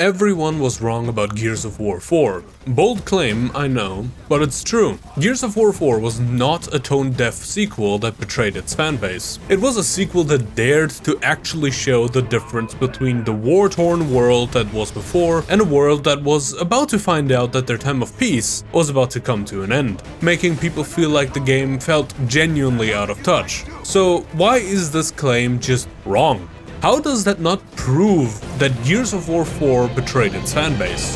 Everyone was wrong about Gears of War 4. Bold claim, I know, but it's true. Gears of War 4 was not a tone-deaf sequel that betrayed its fanbase. It was a sequel that dared to actually show the difference between the war-torn world that was before and a world that was about to find out that their time of peace was about to come to an end, making people feel like the game felt genuinely out of touch. So why is this claim just wrong? How does that not prove that Gears of War 4 betrayed its fanbase?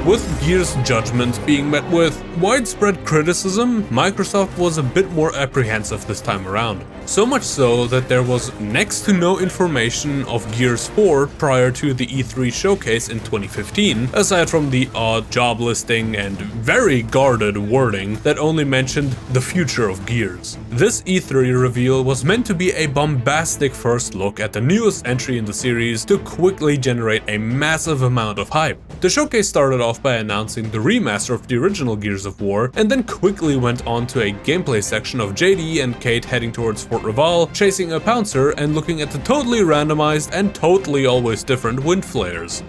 With Gears' judgment being met with widespread criticism, Microsoft was a bit more apprehensive this time around. So much so that there was next to no information of Gears 4 prior to the E3 showcase in 2015, aside from the odd job listing and very guarded wording that only mentioned the future of Gears. This E3 reveal was meant to be a bombastic first look at the newest entry in the series to quickly generate a massive amount of hype. The showcase started off by announcing the remaster of the original Gears of War, and then quickly went on to a gameplay section of JD and Kate heading towards Fort Reval, chasing a Pouncer and looking at the totally randomized and totally always different wind flares.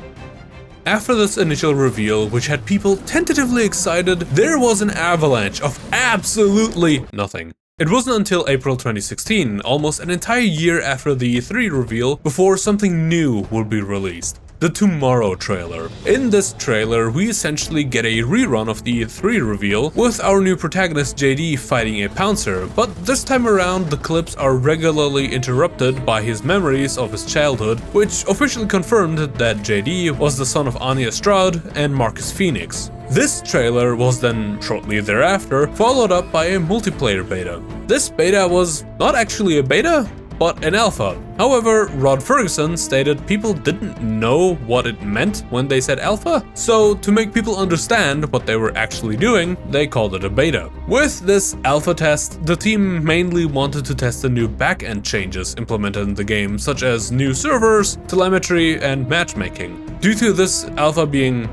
After this initial reveal, which had people tentatively excited, there was an avalanche of absolutely nothing. It wasn't until April 2016, almost an entire year after the E3 reveal, before something new would be released. The Tomorrow trailer. In this trailer, we essentially get a rerun of the E3 reveal, with our new protagonist JD fighting a Pouncer, but this time around the clips are regularly interrupted by his memories of his childhood, which officially confirmed that JD was the son of Anya Stroud and Marcus Phoenix. This trailer was then, shortly thereafter, followed up by a multiplayer beta. This beta was not actually a beta, but an alpha. However, Rod Ferguson stated people didn't know what it meant when they said alpha, so to make people understand what they were actually doing, they called it a beta. With this alpha test, the team mainly wanted to test the new back-end changes implemented in the game, such as new servers, telemetry, and matchmaking. Due to this alpha being,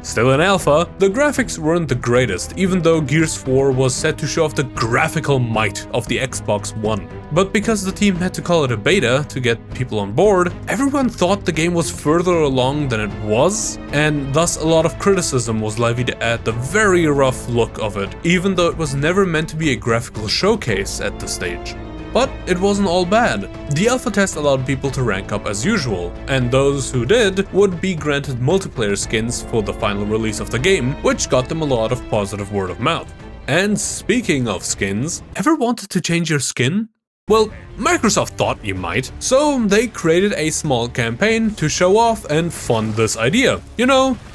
still an alpha, the graphics weren't the greatest, even though Gears 4 was set to show off the graphical might of the Xbox One. But because the team had to call it a beta to get people on board, everyone thought the game was further along than it was, and thus a lot of criticism was levied at the very rough look of it, even though it was never meant to be a graphical showcase at this stage. But it wasn't all bad. The alpha test allowed people to rank up as usual, and those who did would be granted multiplayer skins for the final release of the game, which got them a lot of positive word of mouth. And speaking of skins, ever wanted to change your skin? Well, Microsoft thought you might, so they created a small campaign to show off and fund this idea.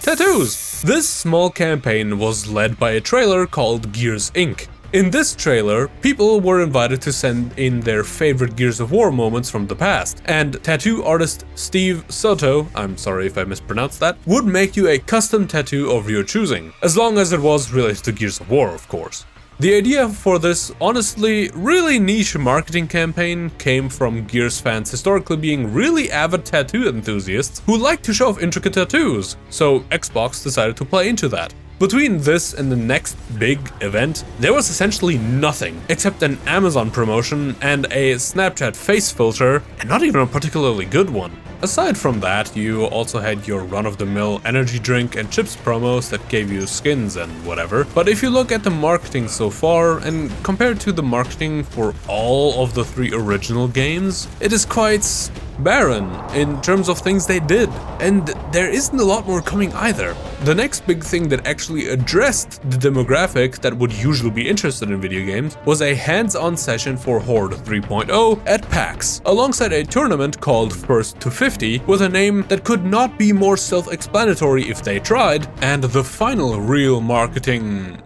Tattoos! This small campaign was led by a trailer called Gears Inc. In this trailer, people were invited to send in their favorite Gears of War moments from the past, and tattoo artist Steve Soto, I'm sorry if I mispronounced that, would make you a custom tattoo of your choosing, as long as it was related to Gears of War, of course. The idea for this, honestly, really niche marketing campaign came from Gears fans historically being really avid tattoo enthusiasts who like to show off intricate tattoos, so Xbox decided to play into that. Between this and the next big event, there was essentially nothing except an Amazon promotion and a Snapchat face filter, and not even a particularly good one. Aside from that, you also had your run-of-the-mill energy drink and chips promos that gave you skins and whatever. But if you look at the marketing so far, and compared to the marketing for all of the 3 original games, it is quite barren in terms of things they did, and there isn't a lot more coming either. The next big thing that actually addressed the demographic that would usually be interested in video games was a hands-on session for Horde 3.0 at PAX, alongside a tournament called First to 50 with a name that could not be more self-explanatory if they tried, and the final real marketing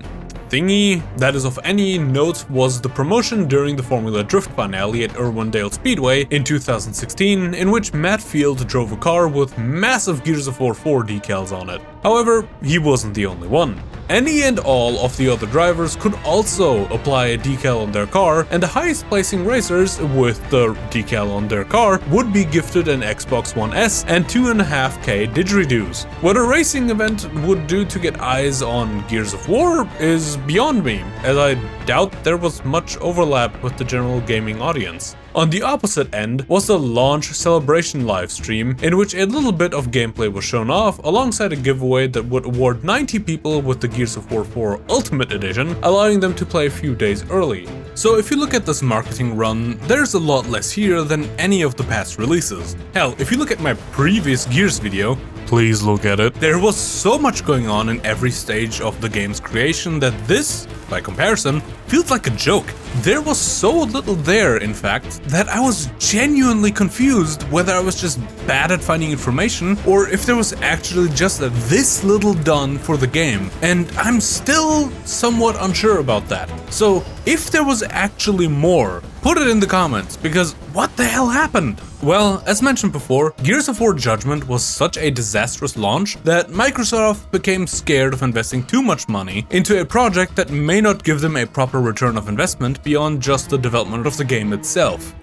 thingy that is of any note was the promotion during the Formula Drift finale at Irwindale Speedway in 2016, in which Matt Field drove a car with massive Gears of War 4 decals on it. However, he wasn't the only one. Any and all of the other drivers could also apply a decal on their car, and the highest placing racers with the decal on their car would be gifted an Xbox One S and 2.5K didgeridoos. What a racing event would do to get eyes on Gears of War is beyond me, as I doubt there was much overlap with the general gaming audience. On the opposite end was the launch celebration livestream, in which a little bit of gameplay was shown off alongside a giveaway that would award 90 people with the Gears of War 4 Ultimate Edition, allowing them to play a few days early. So if you look at this marketing run, there's a lot less here than any of the past releases. Hell, if you look at my previous Gears video, please look at it, there was so much going on in every stage of the game's creation that this, by comparison, feels like a joke. There was so little there, in fact, that I was genuinely confused whether I was just bad at finding information or if there was actually just this little done for the game, and I'm still somewhat unsure about that. So if there was actually more, put it in the comments, because what the hell happened? Well, as mentioned before, Gears of War Judgment was such a disastrous launch that Microsoft became scared of investing too much money into a project that may not give them a proper return of investment beyond just the development of the game itself.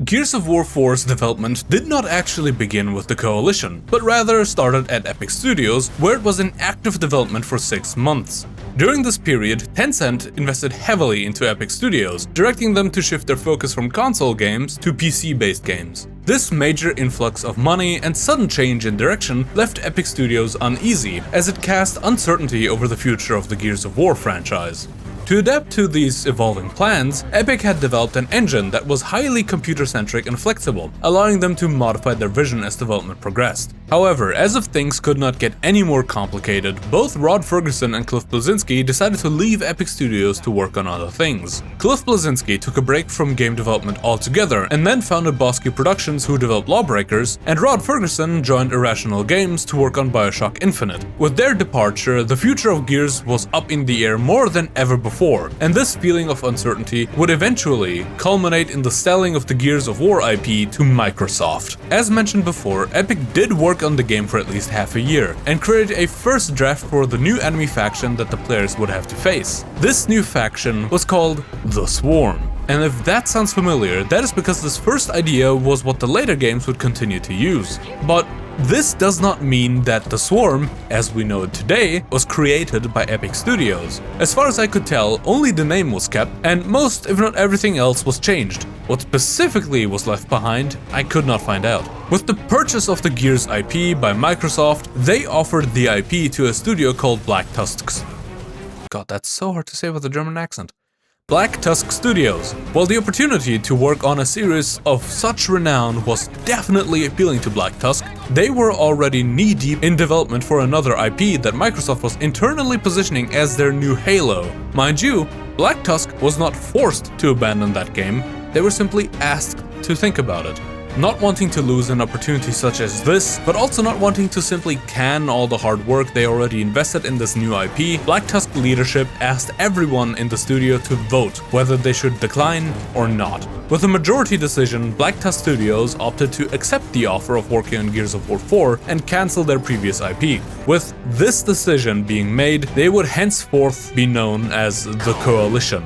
Gears of War 4's development did not actually begin with the Coalition, but rather started at Epic Studios, where it was in active development for 6 months. During this period, Tencent invested heavily into Epic Studios, directing them to shift their focus from console games to PC-based games. This major influx of money and sudden change in direction left Epic Studios uneasy, as it cast uncertainty over the future of the Gears of War franchise. To adapt to these evolving plans, Epic had developed an engine that was highly computer-centric and flexible, allowing them to modify their vision as development progressed. However, as if things could not get any more complicated, both Rod Ferguson and Cliff Bleszinski decided to leave Epic Studios to work on other things. Cliff Bleszinski took a break from game development altogether and then founded Bosky Productions, who developed Lawbreakers, and Rod Ferguson joined Irrational Games to work on BioShock Infinite. With their departure, the future of Gears was up in the air more than ever before, and this feeling of uncertainty would eventually culminate in the selling of the Gears of War IP to Microsoft. As mentioned before, Epic did work on the game for at least half a year, and created a first draft for the new enemy faction that the players would have to face. This new faction was called The Swarm. And if that sounds familiar, that is because this first idea was what the later games would continue to use. But this does not mean that the Swarm, as we know it today, was created by Epic Studios. As far as I could tell, only the name was kept, and most, if not everything else, was changed. What specifically was left behind, I could not find out. With the purchase of the Gears IP by Microsoft, they offered the IP to a studio called Black Tusks. God, that's so hard to say with a German accent. Black Tusk Studios. While the opportunity to work on a series of such renown was definitely appealing to Black Tusk, they were already knee-deep in development for another IP that Microsoft was internally positioning as their new Halo. Mind you, Black Tusk was not forced to abandon that game, they were simply asked to think about it. Not wanting to lose an opportunity such as this, but also not wanting to simply can all the hard work they already invested in this new IP, Black Tusk leadership asked everyone in the studio to vote whether they should decline or not. With a majority decision, Black Tusk Studios opted to accept the offer of working on Gears of War 4 and cancel their previous IP. With this decision being made, they would henceforth be known as the Coalition.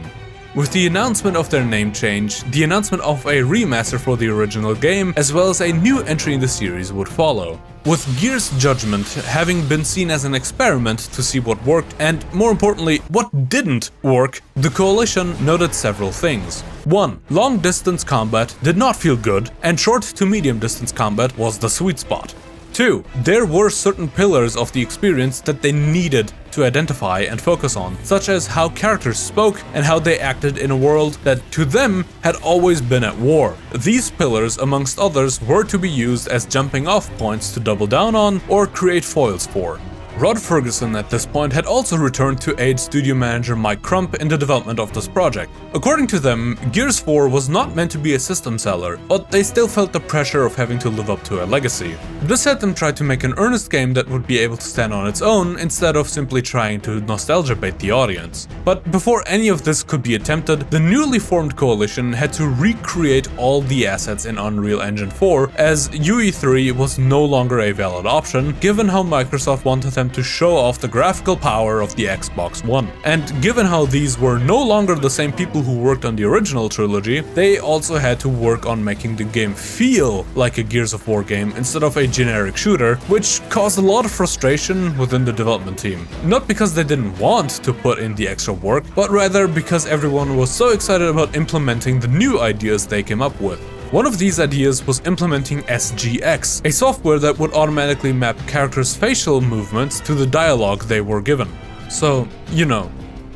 With the announcement of their name change, the announcement of a remaster for the original game, as well as a new entry in the series would follow. With Gears Judgment having been seen as an experiment to see what worked and, more importantly, what didn't work, the Coalition noted several things. 1. Long-distance combat did not feel good, and short to medium-distance combat was the sweet spot. 2. There were certain pillars of the experience that they needed to identify and focus on, such as how characters spoke and how they acted in a world that, to them, had always been at war. These pillars, amongst others, were to be used as jumping off points to double down on or create foils for. Rod Ferguson at this point had also returned to aid studio manager Mike Crump in the development of this project. According to them, Gears 4 was not meant to be a system seller, but they still felt the pressure of having to live up to a legacy. This had them try to make an earnest game that would be able to stand on its own instead of simply trying to nostalgia bait the audience. But before any of this could be attempted, the newly formed coalition had to recreate all the assets in Unreal Engine 4, as UE3 was no longer a valid option, given how Microsoft wanted them to show off the graphical power of the Xbox One. And given how these were no longer the same people who worked on the original trilogy, they also had to work on making the game feel like a Gears of War game instead of a generic shooter, which caused a lot of frustration within the development team. Not because they didn't want to put in the extra work, but rather because everyone was so excited about implementing the new ideas they came up with. One of these ideas was implementing SGX, a software that would automatically map characters' facial movements to the dialogue they were given. So, you know,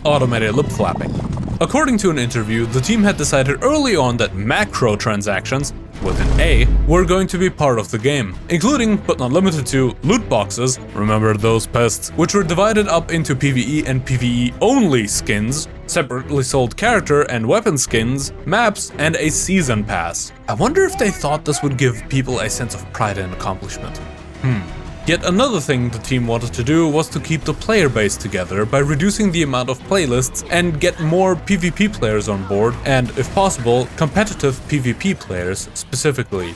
automated lip flapping. According to an interview, the team had decided early on that macro transactions, with an A, were going to be part of the game, including, but not limited to, loot boxes, remember those pests, which were divided up into PvE and PvE only skins, separately sold character and weapon skins, maps, and a season pass. I wonder if they thought this would give people a sense of pride and accomplishment. Yet another thing the team wanted to do was to keep the player base together by reducing the amount of playlists and get more PvP players on board, and, if possible, competitive PvP players specifically.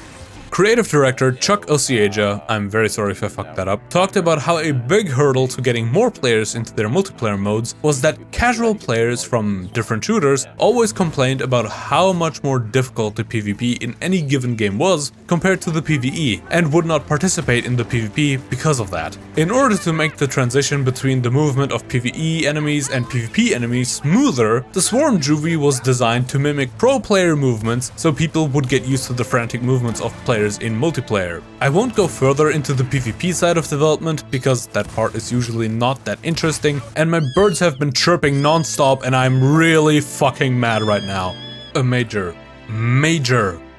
Creative director Chuck Osieja, I'm very sorry if I fucked that up, talked about how a big hurdle to getting more players into their multiplayer modes was that casual players from different shooters always complained about how much more difficult the PvP in any given game was compared to the PvE, and would not participate in the PvP because of that. In order to make the transition between the movement of PvE enemies and PvP enemies smoother, the Swarm Juvie was designed to mimic pro player movements so people would get used to the frantic movements of players in multiplayer. I won't go further into the PvP side of development because that part is usually not that interesting, and my birds have been chirping non-stop and I'm really fucking mad right now. A major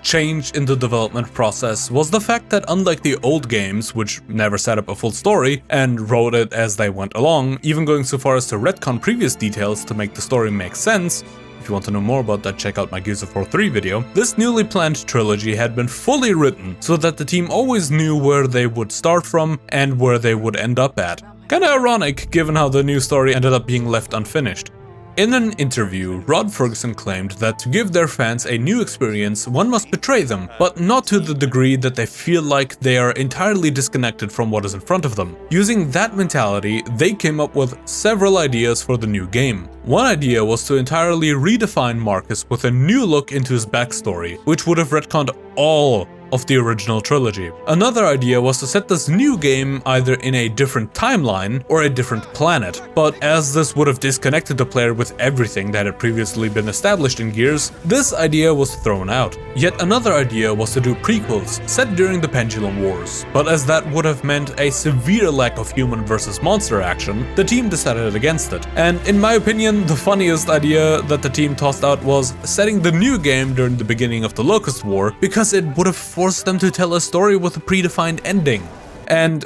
change in the development process was the fact that, unlike the old games, which never set up a full story and wrote it as they went along, even going so far as to retcon previous details to make the story make sense. If you want to know more about that, check out my Gears of War 3 video. This newly planned trilogy had been fully written so that the team always knew where they would start from and where they would end up at. Kinda ironic given how the new story ended up being left unfinished. In an interview, Rod Ferguson claimed that to give their fans a new experience, one must betray them, but not to the degree that they feel like they are entirely disconnected from what is in front of them. Using that mentality, they came up with several ideas for the new game. One idea was to entirely redefine Marcus with a new look into his backstory, which would have retconned all of the original trilogy. Another idea was to set this new game either in a different timeline or a different planet, but as this would have disconnected the player with everything that had previously been established in Gears, this idea was thrown out. Yet another idea was to do prequels set during the Pendulum Wars, but as that would have meant a severe lack of human versus monster action, the team decided against it. And in my opinion, the funniest idea that the team tossed out was setting the new game during the beginning of the Locust War, because it would have forced them to tell a story with a predefined ending. And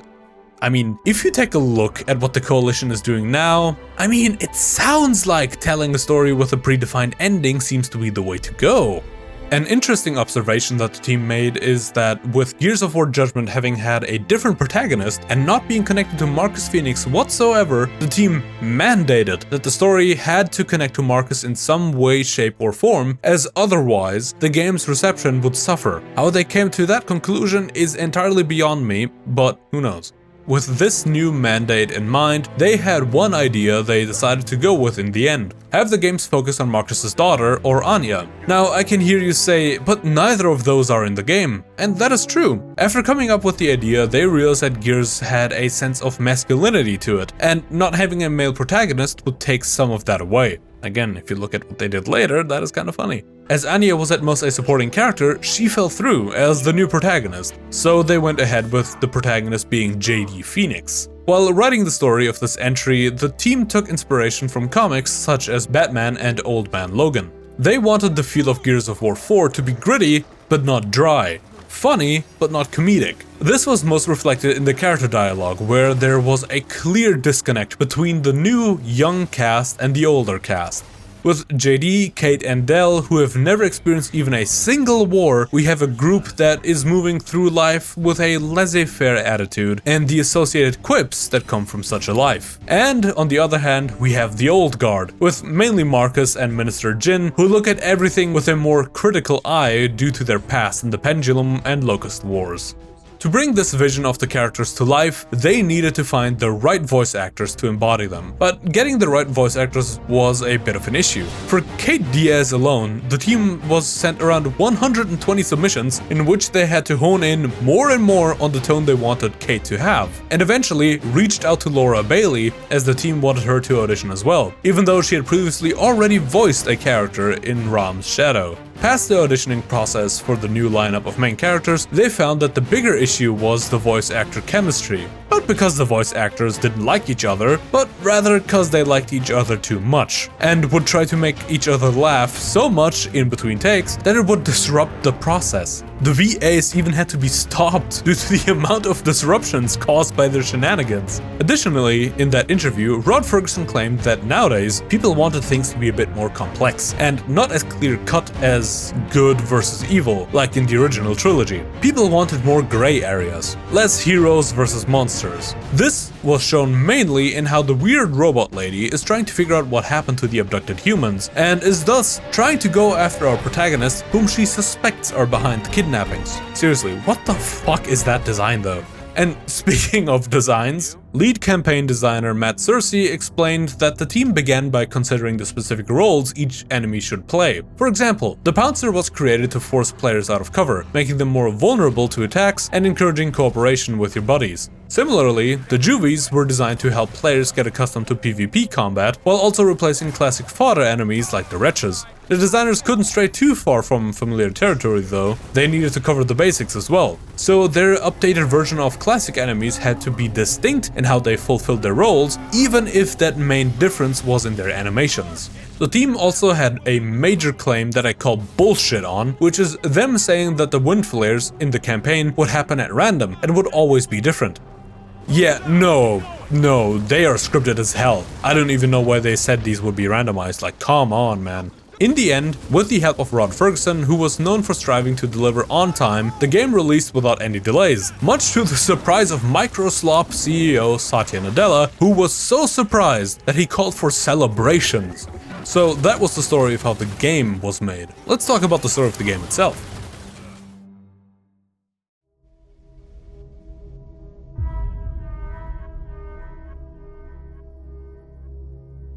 I mean, if you take a look at what the Coalition is doing now, I mean, it sounds like telling a story with a predefined ending seems to be the way to go. An interesting observation that the team made is that with Gears of War Judgment having had a different protagonist and not being connected to Marcus Phoenix whatsoever, the team mandated that the story had to connect to Marcus in some way, shape or form, as otherwise the game's reception would suffer. How they came to that conclusion is entirely beyond me, but who knows. With this new mandate in mind, they had one idea they decided to go with in the end. Have the games focus on Marcus's daughter, or Anya. Now, I can hear you say, but neither of those are in the game. And that is true. After coming up with the idea, they realized that Gears had a sense of masculinity to it, and not having a male protagonist would take some of that away. Again, if you look at what they did later, that is kind of funny. As Anya was at most a supporting character, she fell through as the new protagonist, so they went ahead with the protagonist being JD Phoenix. While writing the story of this entry, the team took inspiration from comics such as Batman and Old Man Logan. They wanted the feel of Gears of War 4 to be gritty, but not dry. funny, but not comedic. This was most reflected in the character dialogue, where there was a clear disconnect between the new, young cast and the older cast. With JD, Kate and Del, who have never experienced even a single war, we have a group that is moving through life with a laissez-faire attitude and the associated quips that come from such a life. And on the other hand, we have the old guard, with mainly Marcus and Minister Jin, who look at everything with a more critical eye due to their past in the Pendulum and Locust Wars. To bring this vision of the characters to life, they needed to find the right voice actors to embody them. But getting the right voice actors was a bit of an issue. For Kate Diaz alone, the team was sent around 120 submissions in which they had to hone in more and more on the tone they wanted Kate to have, and eventually reached out to Laura Bailey, as the team wanted her to audition as well, even though she had previously already voiced a character in Ram's Shadow. Past the auditioning process for the new lineup of main characters, they found that the bigger issue was the voice actor chemistry. Not because the voice actors didn't like each other, but rather because they liked each other too much, and would try to make each other laugh so much in between takes that it would disrupt the process. The VAs even had to be stopped due to the amount of disruptions caused by their shenanigans. Additionally, in that interview, Rod Ferguson claimed that nowadays, people wanted things to be a bit more complex, and not as clear-cut as good versus evil, like in the original trilogy. People wanted more gray areas, less heroes versus monsters. This was shown mainly in how the weird robot lady is trying to figure out what happened to the abducted humans, and is thus trying to go after our protagonists, whom she suspects are behind the kidnappings. Seriously, what the fuck is that design though? And speaking of designs, lead campaign designer Matt Searcy explained that the team began by considering the specific roles each enemy should play. For example, the Pouncer was created to force players out of cover, making them more vulnerable to attacks and encouraging cooperation with your buddies. Similarly, the Juvies were designed to help players get accustomed to PvP combat, while also replacing classic fodder enemies like the Wretches. The designers couldn't stray too far from familiar territory though, they needed to cover the basics as well. So their updated version of classic enemies had to be distinct in how they fulfilled their roles, even if that main difference was in their animations. The team also had a major claim that I call bullshit on, which is them saying that the wind flares in the campaign would happen at random and would always be different. Yeah, no, they are scripted as hell. I don't even know why they said these would be randomized, like come on man. In the end, with the help of Rod Ferguson, who was known for striving to deliver on time, the game released without any delays, much to the surprise of Microslop CEO Satya Nadella, who was so surprised that he called for celebrations. So that was the story of how the game was made. Let's talk about the story of the game itself.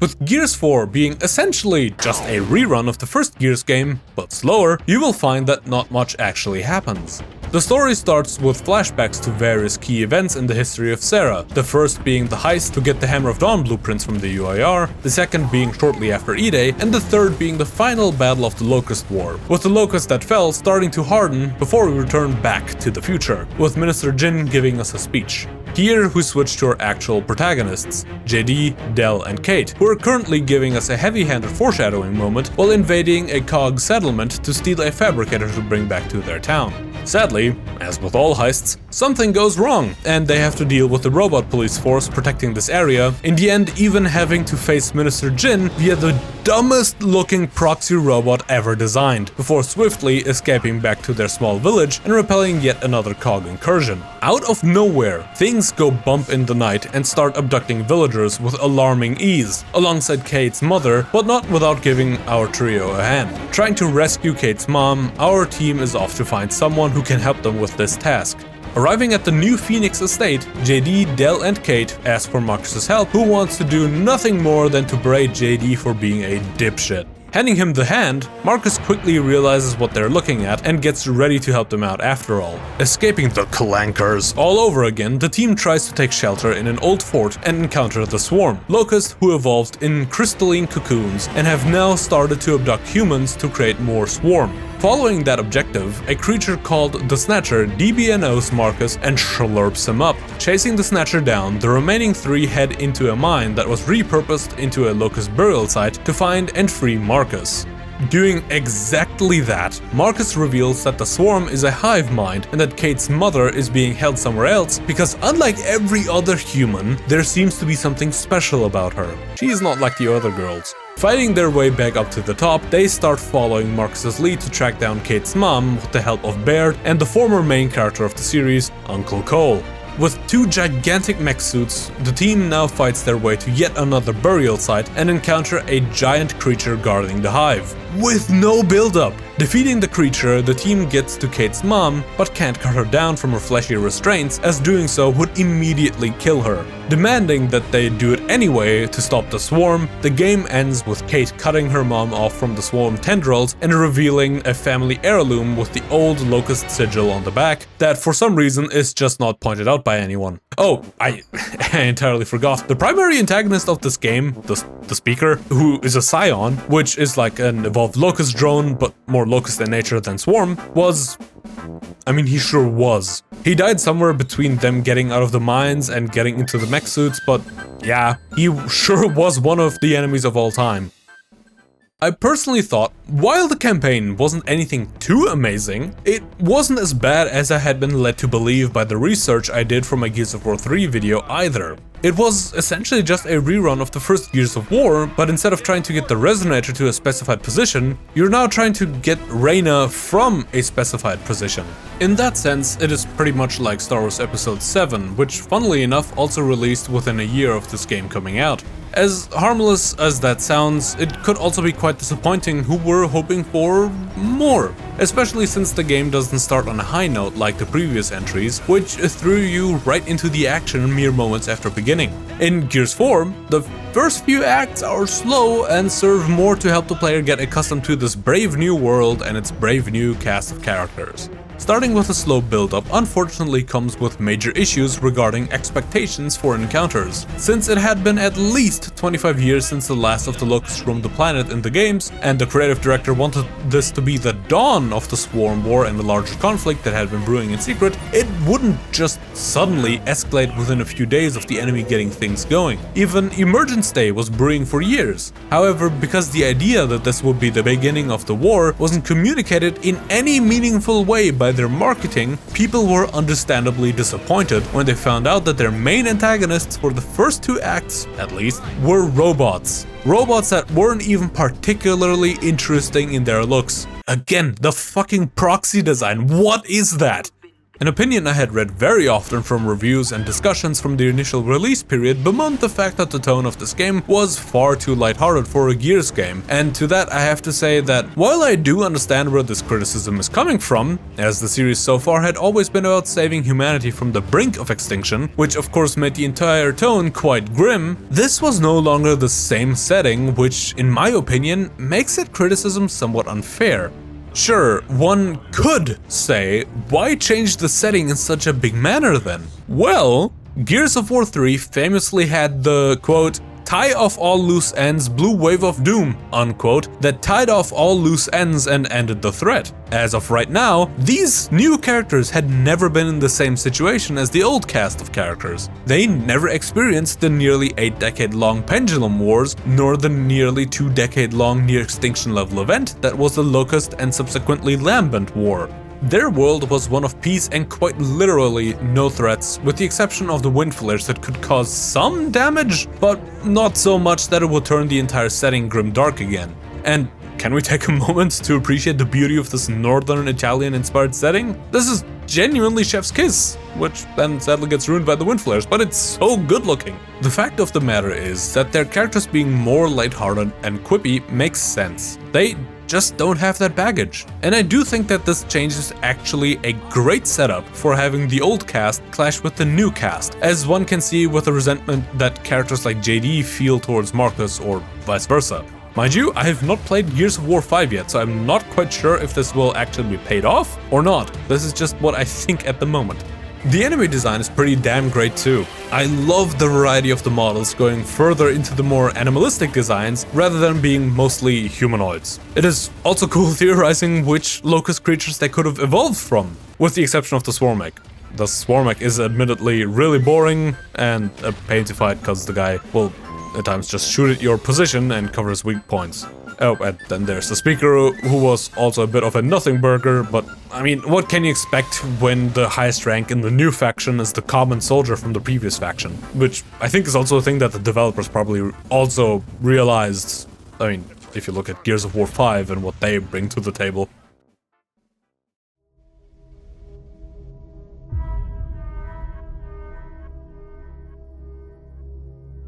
With Gears 4 being essentially just a rerun of the first Gears game, but slower, you will find that not much actually happens. The story starts with flashbacks to various key events in the history of Sarah, the first being the heist to get the Hammer of Dawn blueprints from the UIR, the second being shortly after E-Day, and the third being the final battle of the Locust War, with the Locust that fell starting to harden before we return back to the future, with Minister Jin giving us a speech. Here we switch to our actual protagonists, JD, Del and Kate, who are currently giving us a heavy-handed foreshadowing moment while invading a COG settlement to steal a fabricator to bring back to their town. Sadly, as with all heists, something goes wrong, and they have to deal with the robot police force protecting this area, in the end even having to face Minister Jin via the dumbest looking proxy robot ever designed, before swiftly escaping back to their small village and repelling yet another COG incursion. Out of nowhere, things go bump in the night and start abducting villagers with alarming ease, alongside Kate's mother, but not without giving our trio a hand. Trying to rescue Kate's mom, our team is off to find someone who can help them with this task. Arriving at the new Phoenix estate, JD, Del and Kate ask for Marcus's help, who wants to do nothing more than to berate JD for being a dipshit. Handing him the hand, Marcus quickly realizes what they're looking at and gets ready to help them out after all. Escaping the clankers all over again, the team tries to take shelter in an old fort and encounter the Swarm, Locust who evolved in crystalline cocoons and have now started to abduct humans to create more Swarm. Following that objective, a creature called the Snatcher DBNOs Marcus and slurps him up. Chasing the Snatcher down, the remaining three head into a mine that was repurposed into a Locust burial site to find and free Marcus. Doing exactly only that, Marcus reveals that the swarm is a hive mind and that Kate's mother is being held somewhere else because unlike every other human, there seems to be something special about her. She is not like the other girls. Fighting their way back up to the top, they start following Marcus's lead to track down Kate's mom with the help of Baird and the former main character of the series, Uncle Cole. With 2 gigantic mech suits, the team now fights their way to yet another burial site and encounter a giant creature guarding the hive. With no build-up! Defeating the creature, the team gets to Kate's mom, but can't cut her down from her fleshy restraints, as doing so would immediately kill her. Demanding that they do it anyway to stop the swarm, the game ends with Kate cutting her mom off from the swarm tendrils and revealing a family heirloom with the old locust sigil on the back that for some reason is just not pointed out by anyone. Oh, I entirely forgot. The primary antagonist of this game, the Speaker, who is a Scion, which is like an evolved locust drone, but more locust in nature than swarm, he sure was. He died somewhere between them getting out of the mines and getting into the mech suits, but yeah, he sure was one of the enemies of all time. I personally thought, while the campaign wasn't anything too amazing, it wasn't as bad as I had been led to believe by the research I did for my Gears of War 3 video either. It was essentially just a rerun of the first Gears of War, but instead of trying to get the resonator to a specified position, you're now trying to get Reyna from a specified position. In that sense, it is pretty much like Star Wars Episode 7, which funnily enough also released within a year of this game coming out. As harmless as that sounds, it could also be quite disappointing who were hoping for more. Especially since the game doesn't start on a high note like the previous entries, which threw you right into the action mere moments after beginning. In Gears 4, the first few acts are slow and serve more to help the player get accustomed to this brave new world and its brave new cast of characters. Starting with a slow build-up unfortunately comes with major issues regarding expectations for encounters. Since it had been at least 25 years since the last of the locusts roamed the planet in the games, and the creative director wanted this to be the dawn of the Swarm War and the larger conflict that had been brewing in secret, it wouldn't just suddenly escalate within a few days of the enemy getting things going. Even Emergence Day was brewing for years. However, because the idea that this would be the beginning of the war wasn't communicated in any meaningful way by their marketing, people were understandably disappointed when they found out that their main antagonists for the first 2 acts, at least, were robots. Robots that weren't even particularly interesting in their looks. Again, the fucking proxy design, what is that? An opinion I had read very often from reviews and discussions from the initial release period bemoaned the fact that the tone of this game was far too lighthearted for a Gears game, and to that I have to say that while I do understand where this criticism is coming from, as the series so far had always been about saving humanity from the brink of extinction, which of course made the entire tone quite grim, this was no longer the same setting, which in my opinion makes that criticism somewhat unfair. Sure, one could say, why change the setting in such a big manner then? Well, Gears of War 3 famously had the, quote, tie off all loose ends blue wave of doom, unquote, that tied off all loose ends and ended the threat. As of right now, these new characters had never been in the same situation as the old cast of characters. They never experienced the nearly 8-decade-long Pendulum Wars, nor the nearly 2-decade-long near-extinction level event that was the Locust and subsequently Lambent War. Their world was one of peace and quite literally no threats, with the exception of the wind flares that could cause some damage, but not so much that it would turn the entire setting grimdark again. And can we take a moment to appreciate the beauty of this northern Italian-inspired setting? This is genuinely chef's kiss, which then sadly gets ruined by the wind flares, but it's so good looking. The fact of the matter is that their characters being more lighthearted and quippy makes sense. They just don't have that baggage. And I do think that this change is actually a great setup for having the old cast clash with the new cast, as one can see with the resentment that characters like JD feel towards Marcus or vice versa. Mind you, I have not played Gears of War 5 yet, so I'm not quite sure if this will actually be paid off or not. This is just what I think at the moment. The enemy design is pretty damn great too. I love the variety of the models going further into the more animalistic designs rather than being mostly humanoids. It is also cool theorizing which locust creatures they could have evolved from, with the exception of the Swarmech. The Swarmech is admittedly really boring and a pain to fight because the guy will at times just shoot at your position and covers weak points. Oh, and then there's the speaker, who was also a bit of a nothing burger, but I mean, what can you expect when the highest rank in the new faction is the common soldier from the previous faction? Which I think is also a thing that the developers probably also realized. I mean, if you look at Gears of War 5 and what they bring to the table.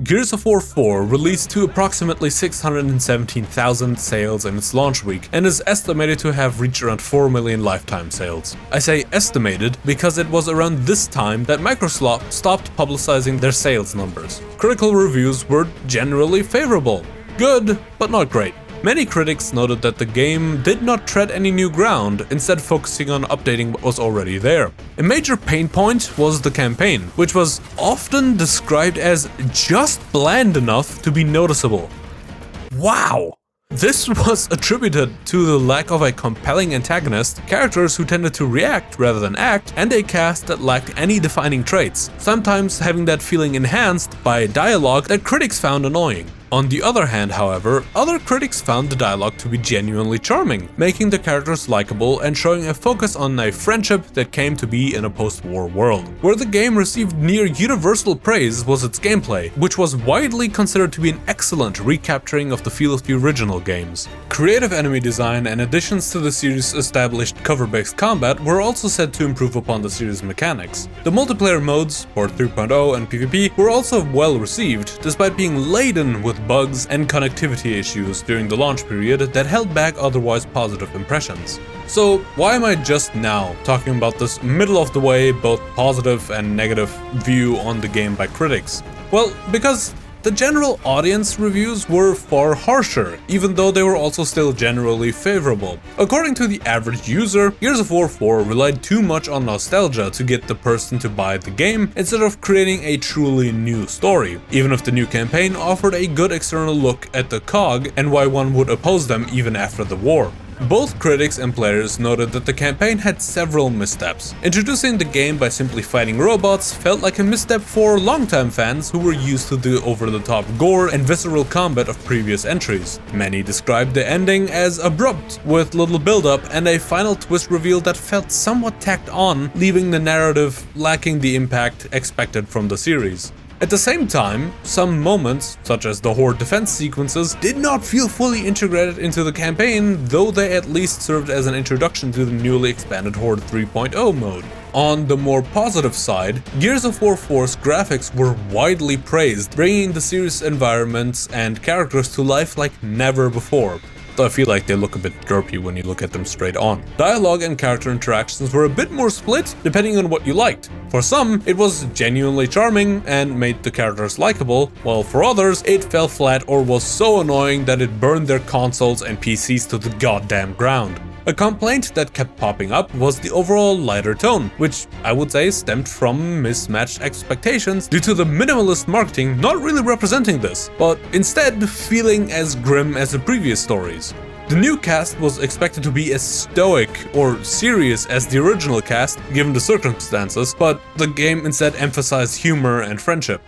Gears of War 4 released to approximately 617,000 sales in its launch week and is estimated to have reached around 4 million lifetime sales. I say estimated because it was around this time that Microsoft stopped publicizing their sales numbers. Critical reviews were generally favorable. Good, but not great. Many critics noted that the game did not tread any new ground, instead focusing on updating what was already there. A major pain point was the campaign, which was often described as just bland enough to be noticeable. Wow! This was attributed to the lack of a compelling antagonist, characters who tended to react rather than act, and a cast that lacked any defining traits, sometimes having that feeling enhanced by dialogue that critics found annoying. On the other hand, however, other critics found the dialogue to be genuinely charming, making the characters likable and showing a focus on a friendship that came to be in a post-war world. Where the game received near universal praise was its gameplay, which was widely considered to be an excellent recapturing of the feel of the original games. Creative enemy design and additions to the series' established cover-based combat were also said to improve upon the series' mechanics. The multiplayer modes, Port 3.0 and PvP, were also well received, despite being laden with bugs and connectivity issues during the launch period that held back otherwise positive impressions. So why am I just now talking about this middle of the way, both positive and negative view on the game by critics? Well, because the general audience reviews were far harsher, even though they were also still generally favorable. According to the average user, Gears of War 4 relied too much on nostalgia to get the person to buy the game instead of creating a truly new story, even if the new campaign offered a good external look at the COG and why one would oppose them even after the war. Both critics and players noted that the campaign had several missteps. Introducing the game by simply fighting robots felt like a misstep for longtime fans who were used to the over-the-top gore and visceral combat of previous entries. Many described the ending as abrupt, with little build-up and a final twist reveal that felt somewhat tacked on, leaving the narrative lacking the impact expected from the series. At the same time, some moments, such as the Horde defense sequences, did not feel fully integrated into the campaign, though they at least served as an introduction to the newly expanded Horde 3.0 mode. On the more positive side, Gears of War 4's graphics were widely praised, bringing the series' environments and characters to life like never before. Though I feel like they look a bit derpy when you look at them straight on. Dialogue and character interactions were a bit more split, depending on what you liked. For some, it was genuinely charming and made the characters likable, while for others, it fell flat or was so annoying that it burned their consoles and PCs to the goddamn ground. A complaint that kept popping up was the overall lighter tone, which I would say stemmed from mismatched expectations due to the minimalist marketing not really representing this, but instead feeling as grim as the previous stories. The new cast was expected to be as stoic or serious as the original cast, given the circumstances, but the game instead emphasized humor and friendship.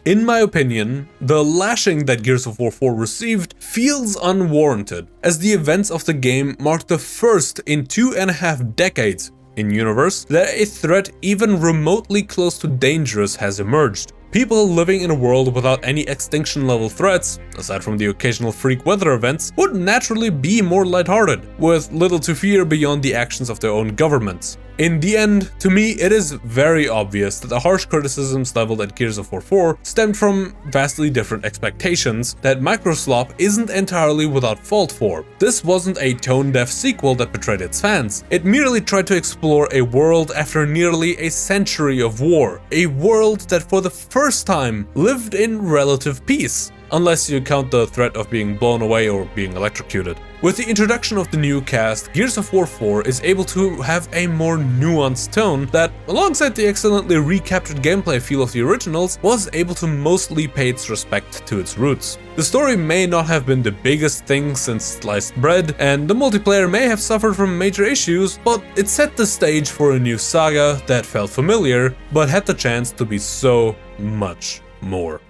In my opinion, the lashing that Gears of War 4 received feels unwarranted, as the events of the game marked the first in 2.5 decades in universe that a threat even remotely close to dangerous has emerged. People living in a world without any extinction level threats, aside from the occasional freak weather events, would naturally be more lighthearted, with little to fear beyond the actions of their own governments. In the end, to me, it is very obvious that the harsh criticisms leveled at Gears of War 4 stemmed from vastly different expectations that Microsoft isn't entirely without fault for. This wasn't a tone-deaf sequel that betrayed its fans. It merely tried to explore a world after nearly a century of war, a world that for the first time lived in relative peace, unless you count the threat of being blown away or being electrocuted. With the introduction of the new cast, Gears of War 4 is able to have a more nuanced tone that, alongside the excellently recaptured gameplay feel of the originals, was able to mostly pay its respect to its roots. The story may not have been the biggest thing since sliced bread, and the multiplayer may have suffered from major issues, but it set the stage for a new saga that felt familiar, but had the chance to be so much more.